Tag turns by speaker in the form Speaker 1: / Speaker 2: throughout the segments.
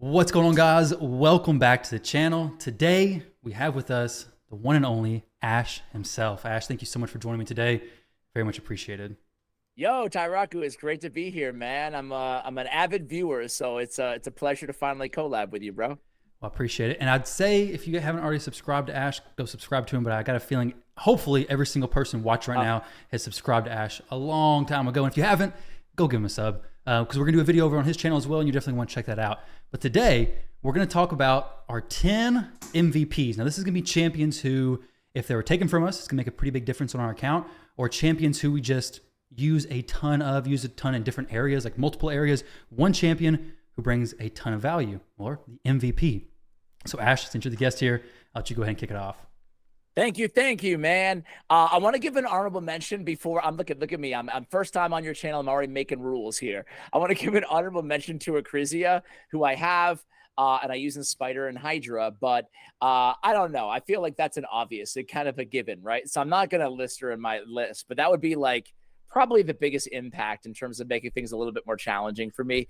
Speaker 1: What's going on, guys? Welcome back to the channel. Today we have with us the one and only Ash himself. Ash, thank you so much for joining me today. Very much appreciated.
Speaker 2: Yo, Tyraku, it's great to be here, man. I'm an avid viewer, so it's a pleasure to finally collab with you, bro.
Speaker 1: Well, I appreciate it. And I'd say if you haven't already subscribed to Ash, go subscribe to him. But I got a feeling hopefully every single person watching right now has subscribed to Ash a long time ago. And if you haven't, go give him a sub. Because we're going to do a video over on his channel as well, and you definitely want to check that out. But today, we're going to talk about our 10 MVPs. Now, this is going to be champions who, if they were taken from us, it's going to make a pretty big difference on our account, or champions who we just use a ton in different areas, like multiple areas. One champion who brings a ton of value, or the MVP. So, Ash, since you're the guest here, I'll let you go ahead and kick it off.
Speaker 2: Thank you, man. I want to give an honorable mention before look at me. I'm first time on your channel. I'm already making rules here. I want to give an honorable mention to Acrizia, who I have, and I use in Spider and Hydra. But I don't know. I feel like that's an obvious, kind of a given, right? So I'm not gonna list her in my list, but that would be like probably the biggest impact in terms of making things a little bit more challenging for me.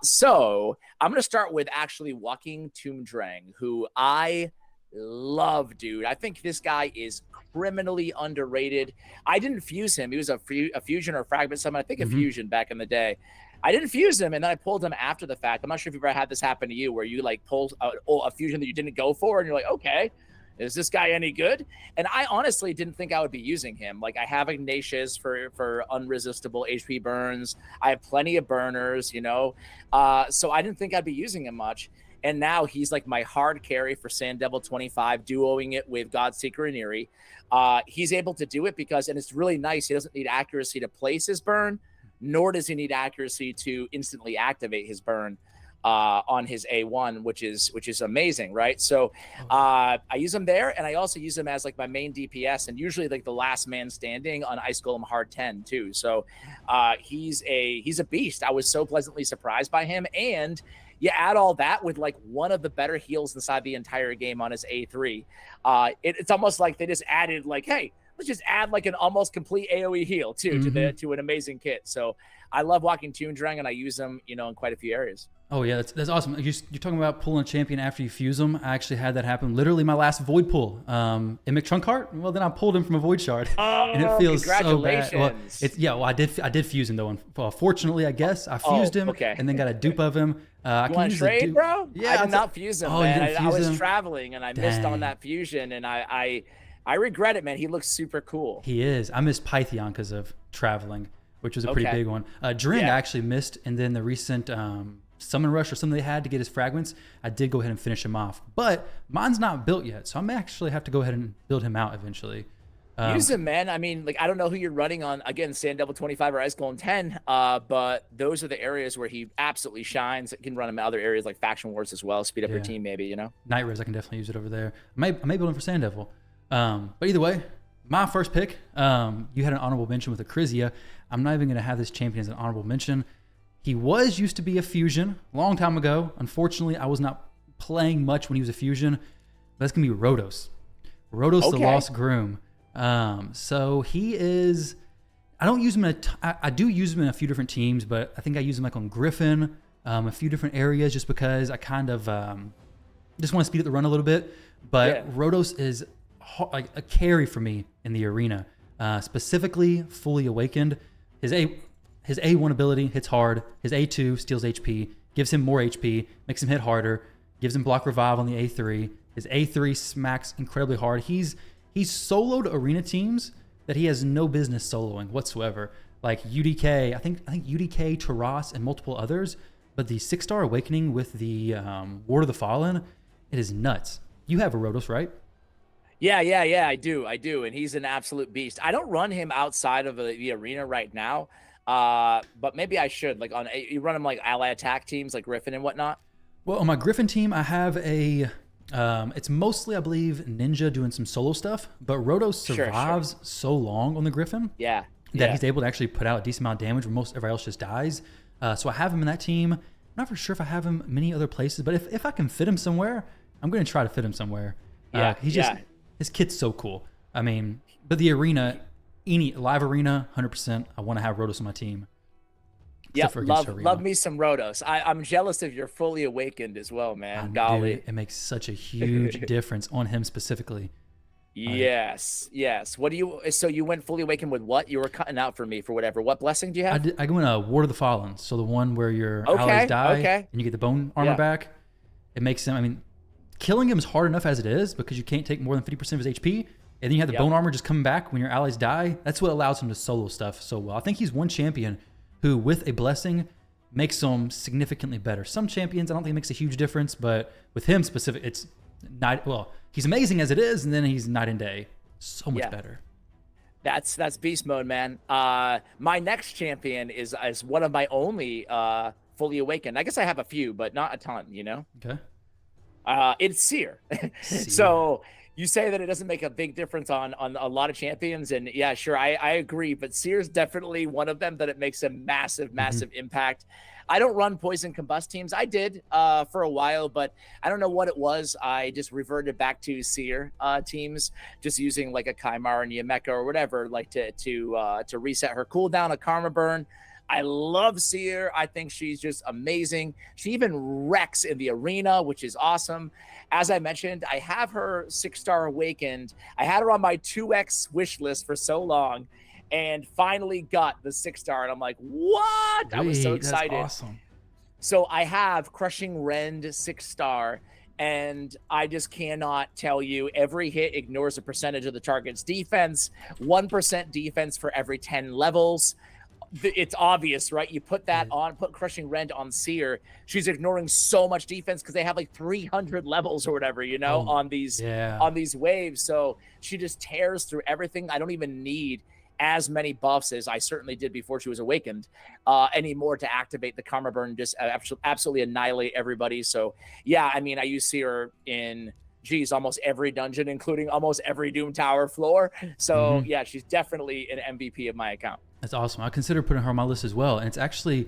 Speaker 2: So I'm gonna start with actually walking Tomb Dreng, who I love, dude. I think this guy is criminally underrated. I didn't fuse him. He was a fusion or a fragment summon. I think a fusion back in the day. I didn't fuse him, and then I pulled him after the fact. I'm not sure if you've ever had this happen to you, where you like pull a fusion that you didn't go for, and you're like, okay, is this guy any good? And I honestly didn't think I would be using him. Like, I have Ignatius for unresistible HP burns. I have plenty of burners, you know. So I didn't think I'd be using him much. And now he's like my hard carry for Sand Devil 25, duoing it with Godseeker and Eerie. He's able to do it because, and it's really nice, he doesn't need accuracy to place his burn, nor does he need accuracy to instantly activate his burn on his A1, which is amazing, right? So I use him there, and I also use him as like my main DPS, and usually like the last man standing on Ice Golem Hard 10 too. So he's a beast. I was so pleasantly surprised by him, and you add all that with like one of the better heals inside the entire game on his A3. It's almost like they just added like, hey, let's just add like an almost complete AoE heal too to an amazing kit. So I love walking Tomb Dreng, and I use them, you know, in quite a few areas.
Speaker 1: Oh yeah, that's awesome. You're talking about pulling a champion after you fuse them. I actually had that happen literally my last void pull. Emic Trunkheart. Well, then I pulled him from a void shard, and it feels so bad. Well, I did fuse him though. Fortunately, I guess I fused him, and then got a dupe of him.
Speaker 2: You want to trade, bro?
Speaker 1: Yeah,
Speaker 2: I did not fuse him, man. I was traveling, and I missed on that fusion, and I regret it, man. He looks super cool.
Speaker 1: He is. I missed Pytheon because of traveling, which was a pretty big one. Dreng I actually missed, and then the recent summon rush or something they had to get his fragments, I did go ahead and finish him off. But mine's not built yet, so I may actually have to go ahead and build him out eventually.
Speaker 2: Use him, man. I mean, like, I don't know who you're running on, again, Sand Devil 25 or Ice Golem 10, but those are the areas where he absolutely shines. You can run him in other areas like Faction Wars as well, speed up your team maybe, you know?
Speaker 1: Night Res, I can definitely use it over there. I may build him for Sand Devil. But either way, my first pick, you had an honorable mention with Acrizia. I'm not even going to have this champion as an honorable mention. He used to be a fusion a long time ago. Unfortunately, I was not playing much when he was a fusion. But that's going to be Rotos. Rotos, the Lost Groom. So he is... I don't use him I do use him in a few different teams, but I think I use him like on Griffin, a few different areas, just because I kind of just want to speed up the run a little bit. But Rotos is like a carry for me in the arena, specifically Fully Awakened. His A1 ability hits hard. His A2 steals HP, gives him more HP, makes him hit harder, gives him block revive on the A3. His A3 smacks incredibly hard. He's soloed arena teams that he has no business soloing whatsoever. Like UDK, I think UDK, Taras, and multiple others. But the 6-star Awakening with the Ward of the Fallen, it is nuts. You have a Rotos, right?
Speaker 2: Yeah, I do, and he's an absolute beast. I don't run him outside of the arena right now, but maybe I should. Like you run him like ally attack teams like Griffin and whatnot. Well,
Speaker 1: on my Griffin team, I have a. It's mostly, I believe, Ninja doing some solo stuff, but Rotos survives so long on the Griffin that he's able to actually put out a decent amount of damage where most everybody else just dies. So I have him in that team. I'm not for sure if I have him many other places, but if I can fit him somewhere, I'm going to try to fit him somewhere. His kit's so cool. I mean, but the arena, any live arena, 100%, I want to have Rotos on my team.
Speaker 2: Yep,
Speaker 1: except for against
Speaker 2: love
Speaker 1: Harima.
Speaker 2: me some Rotos. I'm jealous of your fully awakened as well, man.
Speaker 1: Dude,
Speaker 2: Golly.
Speaker 1: it makes such a huge difference on him specifically. Like,
Speaker 2: Yes, yes. What do you? So you went fully awakened with what? You were cutting out for me for whatever. What blessing do you have?
Speaker 1: I go in a Ward of the Fallen, so the one where your allies
Speaker 2: Okay,
Speaker 1: die
Speaker 2: okay.
Speaker 1: and you get the bone armor
Speaker 2: Yeah,
Speaker 1: back. It makes him. I mean, killing him is hard enough as it is because you can't take more than 50% of his HP, and then you have the
Speaker 2: yep.
Speaker 1: bone armor just coming back when your allies die. That's what allows him to solo stuff so well. I think he's one champion who, with a blessing, makes him significantly better. Some champions, I don't think it makes a huge difference, but with him specific, it's not. Well, he's amazing as it is, and then he's night and day. So much better.
Speaker 2: That's beast mode, man. My next champion is one of my only fully awakened. I guess I have a few, but not a ton. You know.
Speaker 1: Okay.
Speaker 2: It's Seer. So you say that it doesn't make a big difference on a lot of champions, and yeah, sure, I agree. But Seer's definitely one of them that it makes a massive impact. I don't run poison combust teams. I did for a while, but I don't know what it was. I just reverted back to Seer teams, just using like a Kymar and Yameka or whatever, like to reset her cooldown, a Karma burn. I love Seer. I think she's just amazing. She even wrecks in the arena, which is awesome. As I mentioned, I have her 6-star awakened. I had her on my 2x wish list for so long, and finally got the 6-star. And I'm like, what? I was so excited.
Speaker 1: That's awesome.
Speaker 2: So I have Crushing Rend 6-star, and I just cannot tell you, every hit ignores a percentage of the target's defense, 1% defense for every 10 levels. It's obvious, right? You put that on, put Crushing Rend on Seer. She's ignoring so much defense because they have like 300 levels or whatever, you know, on these waves. So she just tears through everything. I don't even need as many buffs as I certainly did before she was awakened anymore to activate the Karma burn, just absolutely annihilate everybody. So yeah, I mean, I use Seer in almost every dungeon, including almost every Doom Tower floor. So yeah, she's definitely an MVP of my account.
Speaker 1: That's awesome. I consider putting her on my list as well. And it's actually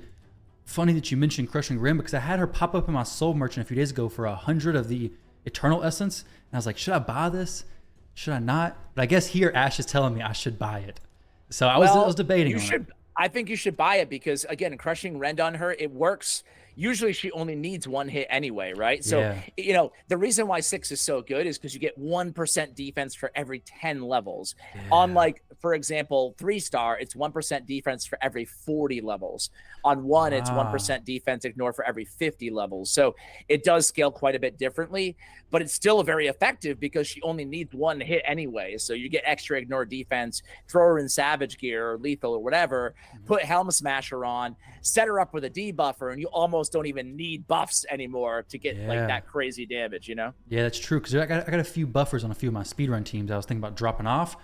Speaker 1: funny that you mentioned Crushing Rim because I had her pop up in my Soul Merchant a few days ago for 100 of the Eternal Essence. And I was like, should I buy this? Should I not? But I guess here Ash is telling me I should buy it. So I was debating on it.
Speaker 2: I think you should buy it because, again, Crushing Rend on her, it works. Usually she only needs one hit anyway, right? So, you know, the reason why 6 is so good is because you get 1% defense for every 10 levels. On, like, for example, 3-star, it's 1% defense for every 40 levels. On 1, it's 1% defense ignore for every 50 levels. So it does scale quite a bit differently, but it's still very effective because she only needs one hit anyway. So you get extra ignore defense, throw her in Savage Gear or Lethal or whatever, put Helm Smasher on, set her up with a debuffer, and you almost don't even need buffs anymore to get like that crazy damage, you know?
Speaker 1: Yeah, that's true. Because I got a few buffers on a few of my speedrun teams I was thinking about dropping off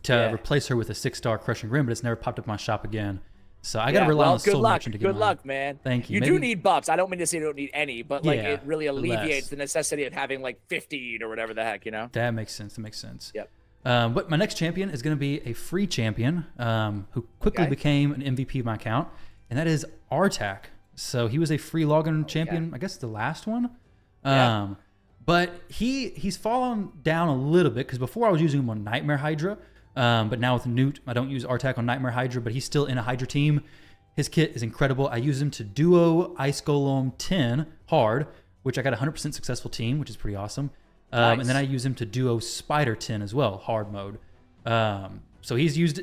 Speaker 1: to replace her with a 6-star Crushing Rim, but it's never popped up in my shop again. So I got to rely on Soul Merchant to get
Speaker 2: Good luck, man.
Speaker 1: Thank you.
Speaker 2: You do need buffs. I don't mean to say you don't need any, but like it really alleviates the necessity of having like 15 or whatever the heck, you know?
Speaker 1: That makes sense. That makes sense.
Speaker 2: Yep.
Speaker 1: But my next champion is going to be a free champion who quickly became an MVP of my account, and that is Artak. So he was a free login champion, I guess the last one. But he's fallen down a little bit because before I was using him on Nightmare Hydra. But now with Newt, I don't use Artak on Nightmare Hydra, but he's still in a Hydra team. His kit is incredible. I use him to duo Ice Golem 10 hard, which I got a 100% successful team, which is pretty awesome. And then I use him to duo Spider 10 as well, hard mode. So he's used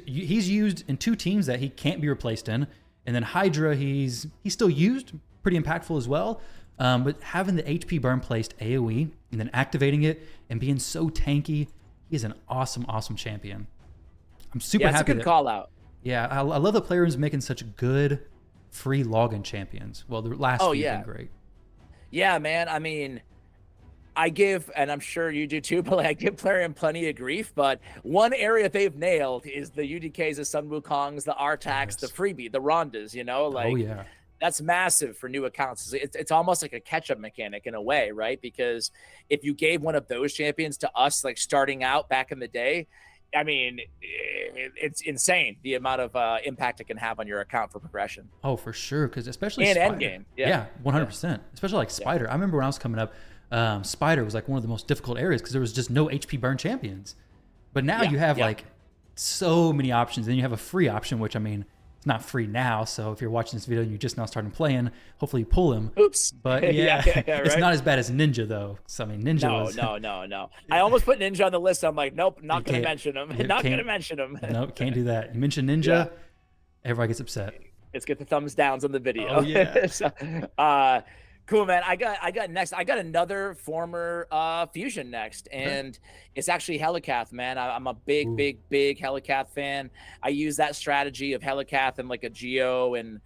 Speaker 1: in 2 teams that he can't be replaced in. And then Hydra, he's still used, pretty impactful as well. But having the HP burn placed AoE and then activating it and being so tanky, he is an awesome, awesome champion. I'm super happy.
Speaker 2: It's a good call out.
Speaker 1: Yeah, I love the players making such good free login champions. Well, the last few have been great.
Speaker 2: Yeah, man. I mean, I give, and I'm sure you do too, but like, I give Plarium plenty of grief. But one area they've nailed is the UDKs, the Sun Wukongs, the Artaks, the freebie, the Rondas, you know? Like, that's massive for new accounts. It's almost like a catch-up mechanic in a way, right? Because if you gave one of those champions to us, like starting out back in the day, I mean, it's insane the amount of impact it can have on your account for progression.
Speaker 1: Oh, for sure. Because especially
Speaker 2: in endgame.
Speaker 1: Yeah, 100%. Especially like Spider. I remember when I was coming up, Spider was like one of the most difficult areas because there was just no HP burn champions. But now you have like so many options. Then you have a free option, which I mean, it's not free now. So if you're watching this video and you're just now starting playing, hopefully you pull him.
Speaker 2: Oops.
Speaker 1: But yeah, it's
Speaker 2: right?
Speaker 1: not as bad as Ninja though. So I mean, Ninja was
Speaker 2: No. I almost put Ninja on the list. I'm like, nope, not going to mention him. Not going to mention him.
Speaker 1: Nope, can't do that. You mentioned Ninja, everybody gets upset.
Speaker 2: Let's get the thumbs downs on the video.
Speaker 1: Oh, yeah.
Speaker 2: So, cool, man. I got next. I got another former fusion next, and it's actually Helicath, man. I'm a big Helicath fan. I use that strategy of Helicath and like a Geo and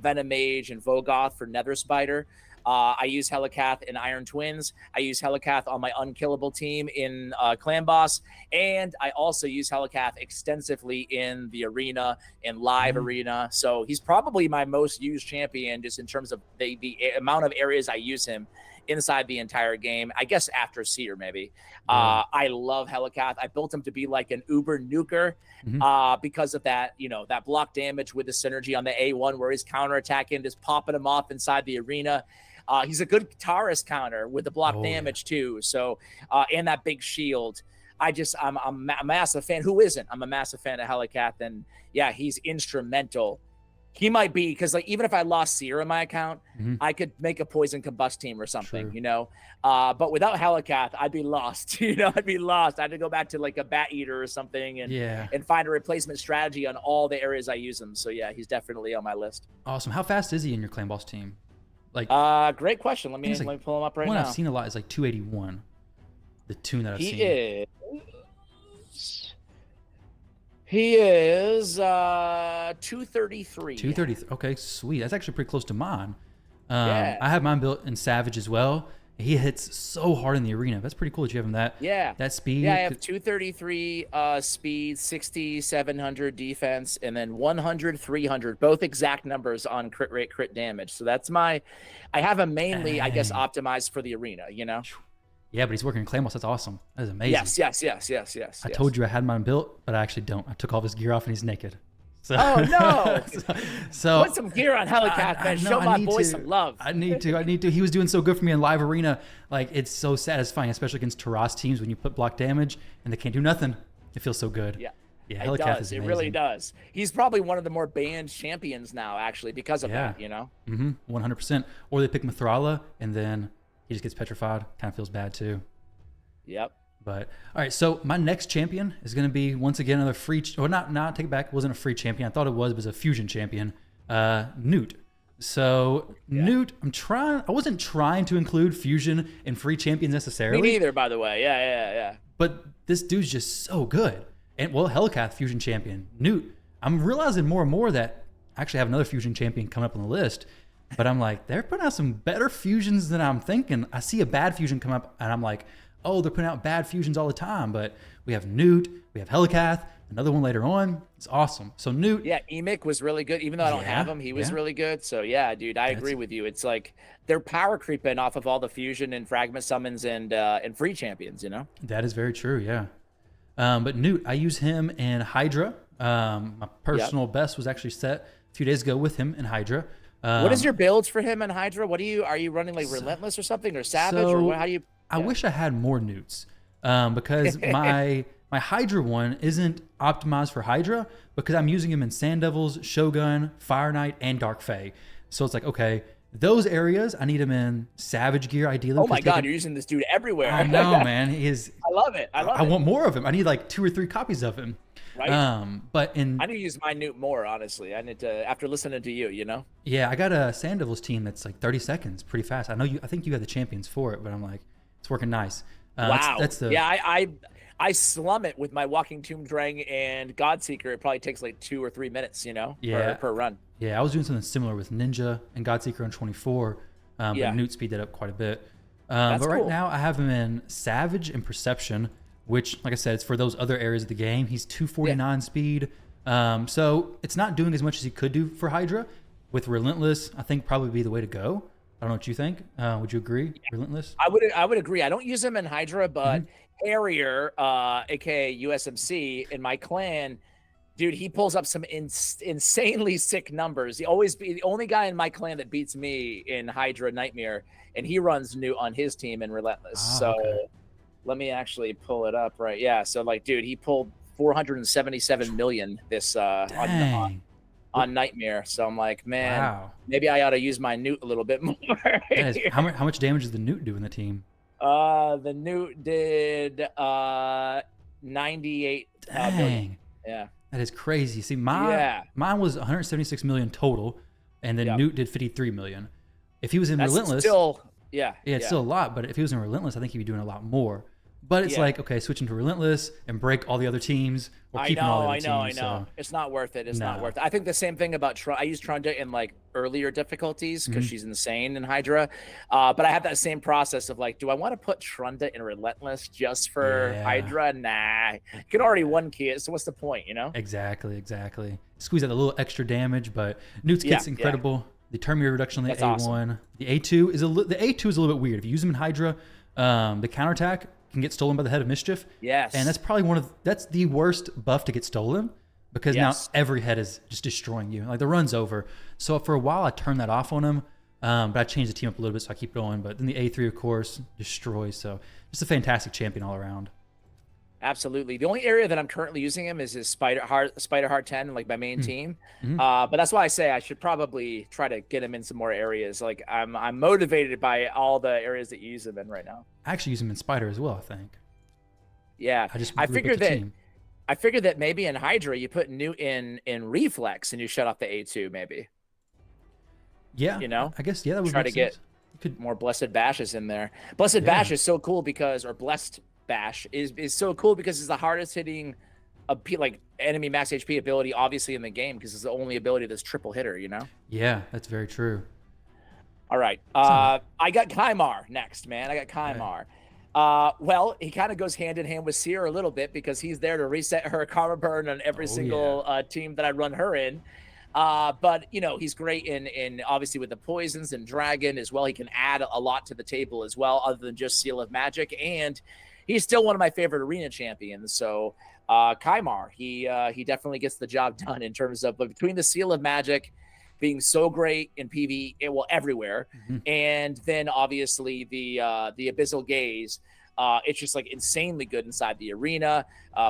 Speaker 2: Venom Mage and Vogoth for Nether Spider. I use Helicath in Iron Twins. I use Helicath on my unkillable team in Clan Boss. And I also use Helicath extensively in the arena, in live arena. So he's probably my most used champion just in terms of the amount of areas I use him inside the entire game. I guess after Seer, maybe. I love Helicath. I built him to be like an uber nuker because of that, that block damage with the synergy on the A1 where he's counterattacking, just popping him off inside the arena. He's a good guitarist counter with the block damage too. So, and that big shield. I'm a massive fan. Who isn't? I'm a massive fan of Helicath, and yeah, he's instrumental. He might be, because like even if I lost Seer in my account, I could make a poison combust team or something, But without Helicath, I'd be lost. I'd be lost. I had to go back to like a Bat Eater or something, and find a replacement strategy on all the areas I use him. So yeah, he's definitely on my list.
Speaker 1: Awesome. How fast is he in your Clan Boss team? Like,
Speaker 2: great question. Let me pull him up right now.
Speaker 1: One I've seen a lot is like 281. The tune that I've seen.
Speaker 2: He is 233.
Speaker 1: 233. Okay, sweet. That's actually pretty close to mine. I have mine built in Savage as well. He hits so hard in the arena. That's pretty cool that you have him that speed.
Speaker 2: Yeah, I have 233 speed, 60, 700 defense, and then 100, 300, both exact numbers on crit rate, crit damage. So that's I have him mainly, I guess, optimized for the arena,
Speaker 1: Yeah, but he's working in Clan Boss. That's awesome. That is amazing.
Speaker 2: Yes.
Speaker 1: I told you I had mine built, but I actually don't. I took all of his gear off and he's naked. So,
Speaker 2: oh no!
Speaker 1: So
Speaker 2: put some gear on Helicath, man. Show my boy some love.
Speaker 1: I need to. He was doing so good for me in live arena. Like, it's so satisfying, especially against Taras teams when you put block damage and they can't do nothing. It feels so good.
Speaker 2: Yeah,
Speaker 1: Helicath is amazing.
Speaker 2: It really does. He's probably one of the more banned champions now, actually, because of that.
Speaker 1: 100%. Or they pick Mithrala and then he just gets petrified. Kind of feels bad too.
Speaker 2: Yep.
Speaker 1: But all right, so my next champion is going to be once again another free, or not take it back. It wasn't a free champion. I thought it was, but it was a fusion champion, Newt. So Newt, I wasn't trying to include fusion and free champions necessarily.
Speaker 2: Me neither, by the way. Yeah.
Speaker 1: But this dude's just so good. And well, Helicath fusion champion, Newt. I'm realizing more and more that I actually have another fusion champion coming up on the list. But I'm like, they're putting out some better fusions than I'm thinking. I see a bad fusion come up, and I'm like, oh, they're putting out bad fusions all the time. But we have Newt, we have Helicath, another one later on. It's awesome. So Newt.
Speaker 2: Yeah, Emic was really good. Even though I don't have him, he was really good. So yeah, dude, I agree with you. It's like they're power creeping off of all the fusion and fragment summons and free champions,
Speaker 1: That is very true, yeah. But Newt, I use him in Hydra. My personal best was actually set a few days ago with him in Hydra.
Speaker 2: What is your builds for him in Hydra? Are you running like Relentless or something, or Savage, or what? How do you?
Speaker 1: I wish I had more Newts because my Hydra one isn't optimized for Hydra because I'm using him in Sand Devils, Shogun, Fire Knight, and Dark Fae. So it's like, okay, those areas I need him in Savage gear ideally.
Speaker 2: Oh my God, you're using this dude everywhere.
Speaker 1: I know, man. I
Speaker 2: love it. I
Speaker 1: want more of him. I need like 2 or 3 copies of him.
Speaker 2: Right.
Speaker 1: But
Speaker 2: I need to use my Newt more, honestly. I need to, after listening to you,
Speaker 1: Yeah, I got a Sand Devils team that's like 30 seconds, pretty fast. I think you have the champions for it, but I'm like, it's working nice.
Speaker 2: Wow. I slum it with my Walking Tomb Dreng and Godseeker. It probably takes like 2 or 3 minutes, per run.
Speaker 1: Yeah, I was doing something similar with Ninja and Godseeker on 24, but Newt speed that up quite a bit. But right now I have him in Savage and Perception, which, like I said, it's for those other areas of the game. He's 249 speed. So it's not doing as much as he could do for Hydra. With Relentless, I think probably be the way to go. I don't know what you think. Would you agree? Relentless?
Speaker 2: I would agree. I don't use him in Hydra, but Harrier, aka USMC, in my clan, dude, he pulls up some insanely sick numbers. He always be the only guy in my clan that beats me in Hydra Nightmare, and he runs Newt on his team in Relentless. Let me actually pull it up right. Yeah, so like, dude, he pulled 477 million this on on Nightmare. So I'm like, man,
Speaker 1: Wow.
Speaker 2: maybe I ought to use my Newt a little bit more.
Speaker 1: That is, how much damage does the Newt do in the team?
Speaker 2: The Newt did 98 million.
Speaker 1: Dang.
Speaker 2: Yeah.
Speaker 1: That is crazy. See,
Speaker 2: Yeah.
Speaker 1: mine was 176 million total, and then Newt did 53 million. If he was in
Speaker 2: That's
Speaker 1: Relentless,
Speaker 2: still, yeah,
Speaker 1: it's still a lot. But if he was in Relentless, I think he'd be doing a lot more. But it's like, okay, switching to Relentless and break all the other teams, or keeping all the other teams.
Speaker 2: I know.
Speaker 1: So.
Speaker 2: It's not worth it. It's not worth it. I think the same thing about I use Trunda in like earlier difficulties because she's insane in Hydra. But I have that same process of like, do I want to put Trunda in Relentless just for Hydra? Nah, you can already one key it. So what's the point, you know?
Speaker 1: Exactly. Squeeze out a little extra damage, but Newt's kit's incredible. The turn meter reduction on the A1. Awesome. The A2 is a little bit weird. If you use them in Hydra, the counterattack can get stolen by the Head of Mischief.
Speaker 2: Yes.
Speaker 1: And that's probably that's the worst buff to get stolen because now every head is just destroying you. Like the run's over. So for a while I turned that off on him, but I changed the team up a little bit so I keep going. But then the A3 of course destroys. So just a fantastic champion all around.
Speaker 2: Absolutely. The only area that I'm currently using him is his Spiderheart 10, like my main team. But that's why I say I should probably try to get him in some more areas. Like I'm motivated by all the areas that you use him in right now.
Speaker 1: I actually use him in Spider as well, I think.
Speaker 2: Yeah. I figured that maybe in Hydra you put Newt in Reflex and you shut off the A2 maybe.
Speaker 1: Yeah.
Speaker 2: You know?
Speaker 1: I guess that would
Speaker 2: try to get more Blessed Bashes in there. Blessed Bash is so cool because Blessed Bash is so cool because it's the hardest hitting like enemy max HP ability obviously in the game because it's the only ability that's triple hitter, you know?
Speaker 1: Yeah, that's very true.
Speaker 2: All right. I got Kymar next, man. I got Kymar. Right. Well, he kind of goes hand in hand with Seer a little bit because he's there to reset her karma burn on every single team that I run her in. But you know, he's great in obviously with the poisons and dragon as well. He can add a lot to the table as well, other than just Seal of Magic, and he's still one of my favorite arena champions. So Kymar, he definitely gets the job done in terms of, but between the Seal of Magic being so great in PvE, everywhere, and then obviously the Abyssal Gaze, it's just like insanely good inside the arena.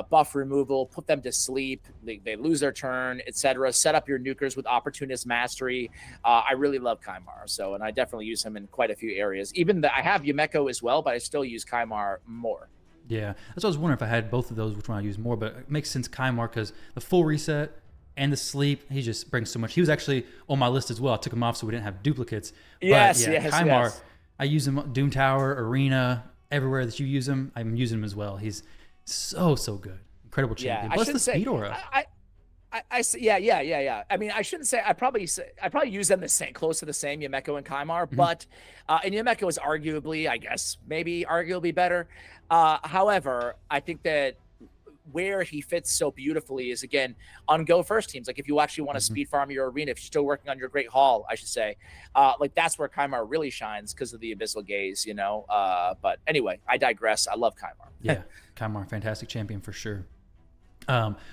Speaker 2: Buff removal, put them to sleep, they lose their turn, etc. Set up your nukers with Opportunist Mastery. I really love Kymar, so, and I definitely use him in quite a few areas. Even I have Yumeko as well, but I still use Kymar more.
Speaker 1: Yeah, that's what I was wondering if I had both of those, which one I use more, but it makes sense Kymar because the full reset and the sleep, he just brings so much. He was actually on my list as well. I took him off so we didn't have duplicates.
Speaker 2: Yes,
Speaker 1: but yeah, Kymar, I use him Doom Tower, Arena, everywhere that you use him, I'm using him as well. He's so good, incredible champion. Plus the speed aura.
Speaker 2: Yeah. I mean, I shouldn't say. I probably use them the same, close to the same, Yumeko and Kymar, but and Yumeko is arguably, I guess, maybe arguably better. However, I think that where he fits so beautifully is again on go first teams. Like if you actually want to speed farm your arena, if you're still working on your Great Hall, I should say, like that's where Kymar really shines because of the Abyssal Gaze, you know. But anyway, I digress. I love Kymar.
Speaker 1: Yeah, Kymar, fantastic champion for sure.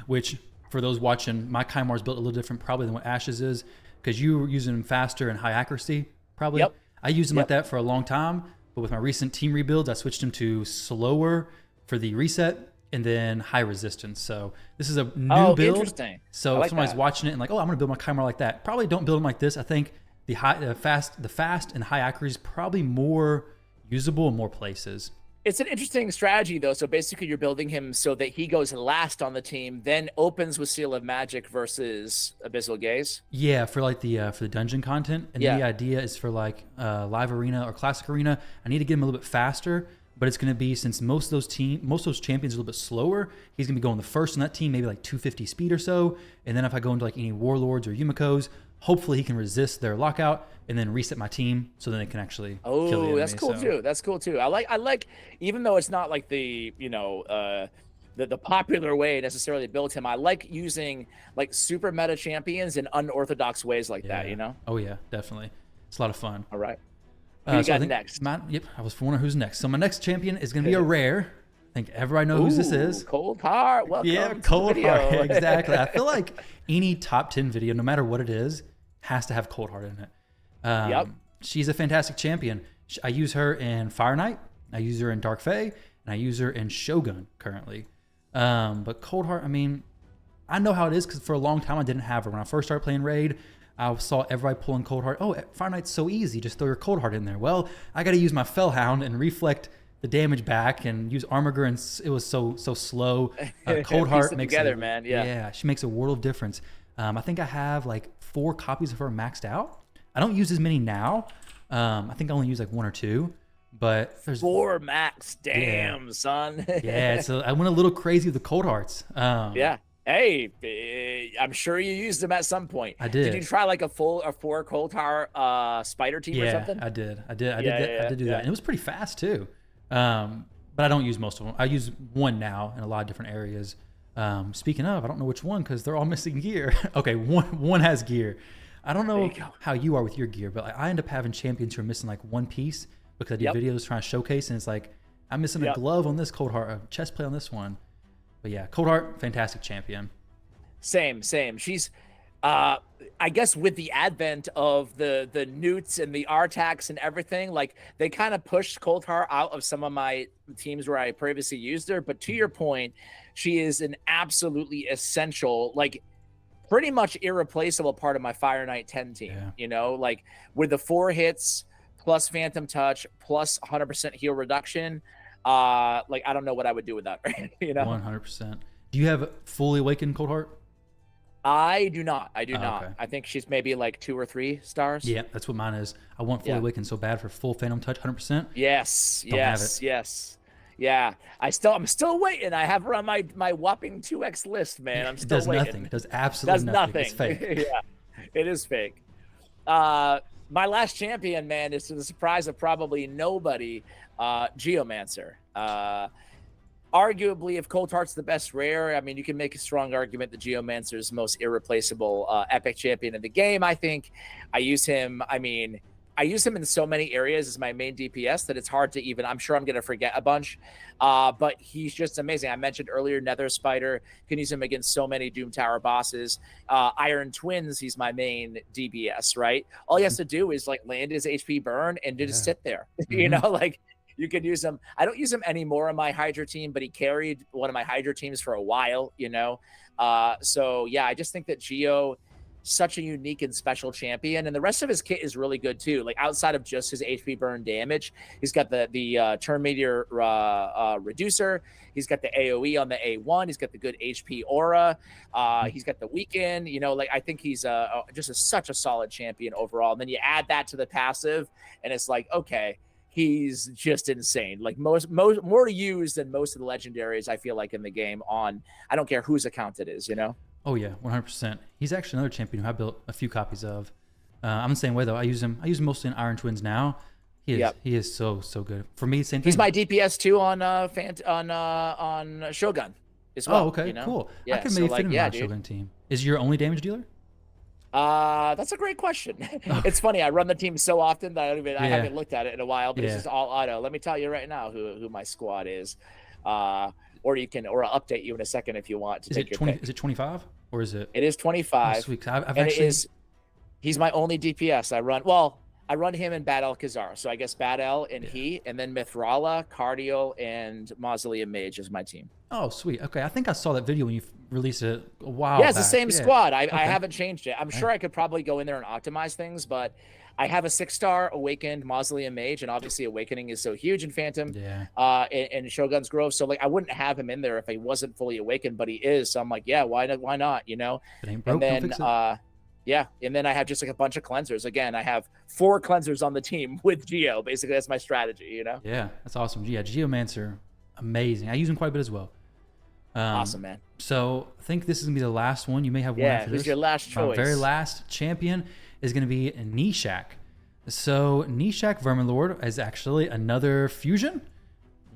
Speaker 1: Which for those watching, my Kymar is built a little different probably than what Ash's is because you were using him faster and high accuracy probably.
Speaker 2: Yep.
Speaker 1: I used him like that for a long time, but with my recent team rebuilds, I switched him to slower for the reset and then high resistance. So this is a new build.
Speaker 2: Interesting.
Speaker 1: So if somebody's watching it and like, oh, I'm gonna build my Kymar like that, probably don't build him like this. I think the fast and high accuracy is probably more usable in more places.
Speaker 2: It's an interesting strategy though. So basically you're building him so that he goes last on the team, then opens with Seal of Magic versus Abyssal Gaze.
Speaker 1: Yeah, for like the dungeon content. And then the idea is for like live arena or classic arena, I need to get him a little bit faster. But it's going to be, since most of those champions are a little bit slower, he's going to be going the first on that team, maybe like 250 speed or so. And then if I go into like any Warlords or Yumekos, hopefully he can resist their lockout and then reset my team so then they can actually kill the enemy.
Speaker 2: That's cool too. That's cool too. I like, even though it's not like the, you know, the popular way necessarily to build him, I like using like super meta champions in unorthodox ways like that, you know?
Speaker 1: Oh yeah, definitely. It's a lot of fun.
Speaker 2: All right. Who you got next?
Speaker 1: I was wondering who's next. So my next champion is going to be a rare. I think everybody knows who this is.
Speaker 2: Coldheart. Welcome.
Speaker 1: Yeah, Coldheart. Exactly. I feel like any top 10 video, no matter what it is, has to have Coldheart in it. She's a fantastic champion. I use her in Fire Knight. I use her in Dark Fae. And I use her in Shogun currently. But Coldheart, I mean, I know how it is because for a long time I didn't have her. When I first started playing Raid, I saw everybody pulling Coldheart. Oh, Fire Knight's so easy. Just throw your Coldheart in there. Well, I got to use my Fellhound and reflect the damage back and use Armiger, and it was so slow. Coldheart makes
Speaker 2: together, man.
Speaker 1: Yeah, she makes a world of difference. I think I have like 4 copies of her maxed out. I don't use as many now. I think I only use like 1 or 2. But there's
Speaker 2: 4 max. Damn, son.
Speaker 1: Yeah, so I went a little crazy with the Coldhearts.
Speaker 2: Yeah. Hey, I'm sure you used them at some point.
Speaker 1: I did.
Speaker 2: Did you try like a 4 Coldheart spider team or something?
Speaker 1: I did do that. And it was pretty fast too. But I don't use most of them. I use one now in a lot of different areas. Speaking of, I don't know which one because they're all missing gear. Okay, one has gear. I don't know how you are with your gear, but I end up having champions who are missing like one piece because I do videos trying to showcase, and it's like I'm missing a glove on this Coldheart, a chest plate on this one. But yeah, Coldheart, fantastic champion.
Speaker 2: Same. She's, I guess, with the advent of the Newts and the Artaks and everything, like they kind of pushed Coldheart out of some of my teams where I previously used her. But to your point, she is an absolutely essential, like pretty much irreplaceable part of my Fire Knight 10 team.
Speaker 1: Yeah.
Speaker 2: You know, like with the 4 hits plus Phantom Touch plus 100% heal reduction. Like I don't know what I would do without her. You know,
Speaker 1: 100%. Do you have fully awakened Coldheart?
Speaker 2: I do not. Okay. I think she's maybe like 2 or 3 stars.
Speaker 1: Yeah, that's what mine is. I want fully awakened so bad for full Phantom Touch, 100%.
Speaker 2: Yes. Yeah, I'm still waiting. I have her on my whopping 2x list, man. I'm still waiting.
Speaker 1: Nothing. It does absolutely nothing. It's fake.
Speaker 2: Yeah, it is fake. My last champion, man, is to the surprise of probably nobody, Geomancer. Arguably, if Coldheart's the best rare, I mean, you can make a strong argument that Geomancer is the most irreplaceable epic champion in the game. I think I use him in so many areas as my main DPS that it's hard to even, I'm sure I'm going to forget a bunch. But he's just amazing. I mentioned earlier, Nether Spider, can use him against so many Doom Tower bosses. Iron Twins, he's my main DPS, right? All he has to do is like land his HP burn and just sit there. You know, like you could use him. I don't use him anymore on my Hydra team, but he carried one of my Hydra teams for a while, you know? So yeah, I just think that Geo, such a unique and special champion, and the rest of his kit is really good too. Like outside of just his HP burn damage, he's got the turn meteor reducer. He's got the AOE on the A1. He's got the good HP aura. He's got the weaken. You know, like I think he's such a solid champion overall. And then you add that to the passive, and it's like, okay, he's just insane. Like more used than most of the legendaries I feel like in the game on, I don't care whose account it is, you know?
Speaker 1: Oh yeah, 100%. He's actually another champion who I built a few copies of. I'm the same way though. I use him mostly in Iron Twins now. He is so good. For me, same thing.
Speaker 2: He's my DPS too on Shogun as well.
Speaker 1: Oh, okay,
Speaker 2: you know?
Speaker 1: Cool.
Speaker 2: Yeah,
Speaker 1: I can maybe fit him in my Shogun team. Is your only damage dealer?
Speaker 2: That's a great question. It's funny. I run the team so often that I haven't looked at it in a while, but it's just all auto. Let me tell you right now who my squad is. Or I'll update you in a second if you want to take your pick.
Speaker 1: Is it 25 or is it?
Speaker 2: It is 25.
Speaker 1: Oh, sweet. I've actually...
Speaker 2: he's my only DPS. I run him and Bad El Khazar. So I guess Bad El and he, and then Mithrala, Cardio, and Mausoleum Mage is my team.
Speaker 1: Oh, sweet. Okay. I think I saw that video when you released it a while back.
Speaker 2: Yeah, it's the same squad. I haven't changed it. I'm sure I could probably go in there and optimize things, but I have a 6-star Awakened Mausoleum Mage, and obviously Awakening is so huge in Phantom and Shogun's Grove. So like I wouldn't have him in there if he wasn't fully awakened, but he is. So I'm like, yeah, why not? You know?
Speaker 1: It ain't broke,
Speaker 2: and then yeah, and then I have just like a bunch of cleansers. Again, I have 4 cleansers on the team with Geo. Basically, that's my strategy, you know?
Speaker 1: Yeah, that's awesome. Yeah, Geomancer, amazing. I use him quite a bit as well.
Speaker 2: Awesome, man.
Speaker 1: So I think this is gonna be the last one. You may have one after this.
Speaker 2: Who's your last choice?
Speaker 1: My very last champion is gonna be Nishack. So Nishack Verminlord is actually another fusion.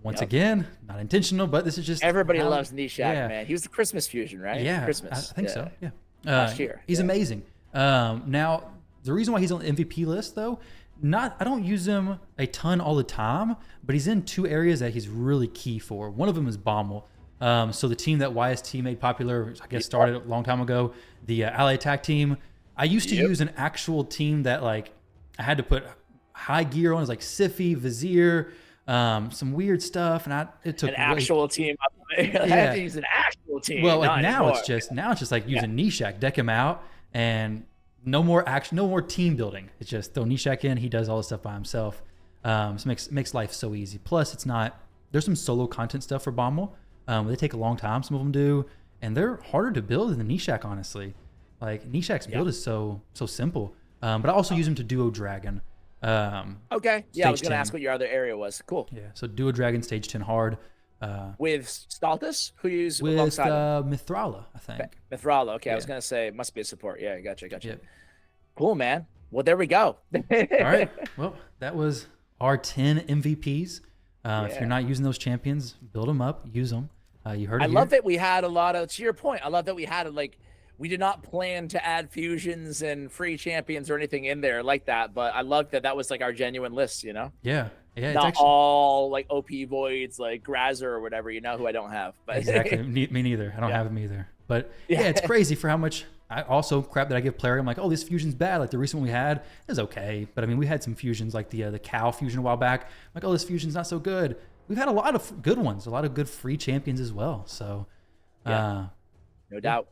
Speaker 1: Once again, not intentional, but this is just
Speaker 2: everybody loves Nishack, man. He was the Christmas fusion, right?
Speaker 1: Yeah,
Speaker 2: Christmas.
Speaker 1: I think so. Yeah,
Speaker 2: last year.
Speaker 1: He's amazing. Now the reason why he's on the MVP list, though, I don't use him a ton all the time, but he's in 2 areas that he's really key for. One of them is Bommel. So the team that YST made popular, I guess, started a long time ago, the Ally Attack team. I used to use an actual team that like I had to put high gear on, is like Sify, Vizier, some weird stuff, and it took
Speaker 2: an actual team. I have to use an actual team.
Speaker 1: Well, like now
Speaker 2: anymore.
Speaker 1: it's just like using Nishack, deck him out, and no more team building. It's just throw Nishack in, he does all the stuff by himself. So makes life so easy. Plus, it's not. There's some solo content stuff for Bommel. They take a long time. Some of them do, and they're harder to build than the Nishack, honestly. Like Nishack's build is so simple. But I also use him to duo dragon.
Speaker 2: Okay. Yeah, I was gonna ask what your other area was. Cool.
Speaker 1: Yeah. So duo dragon stage 10 hard.
Speaker 2: With Staltus, who you use
Speaker 1: with
Speaker 2: alongside
Speaker 1: Mithrala, I think.
Speaker 2: Mithrala. Okay, I was gonna say it must be a support. Yeah, gotcha. Yep. Cool, man. Well, there we go.
Speaker 1: All right. Well, that was our 10 MVPs. If you're not using those champions, build them up, use them. You heard it.
Speaker 2: I love that we had a lot of. To your point, I love that we had we did not plan to add fusions and free champions or anything in there like that, but I love that was like our genuine list, you know?
Speaker 1: Yeah.
Speaker 2: Not all like OP voids like Grazer or whatever, who I don't have. But
Speaker 1: exactly. Me neither. I don't have him either. But it's crazy for how much I also crap that I give player. I'm like, oh, this fusion's bad. Like the recent one we had is okay. But I mean, we had some fusions like the cow fusion a while back. I'm like, oh, this fusion's not so good. We've had a lot of good ones, a lot of good free champions as well. So
Speaker 2: no doubt.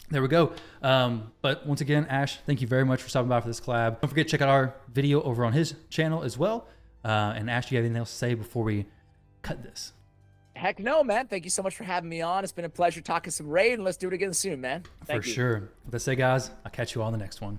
Speaker 1: There we go. But once again, Ash, thank you very much for stopping by for this collab. Don't forget to check out our video over on his channel as well. And Ash, do you have anything else to say before we cut this?
Speaker 2: Heck no, man. Thank you so much for having me on. It's been a pleasure talking some raid, and let's do it again soon, man. Thank you.
Speaker 1: For sure. Let's say, guys, I'll catch you all in the next one.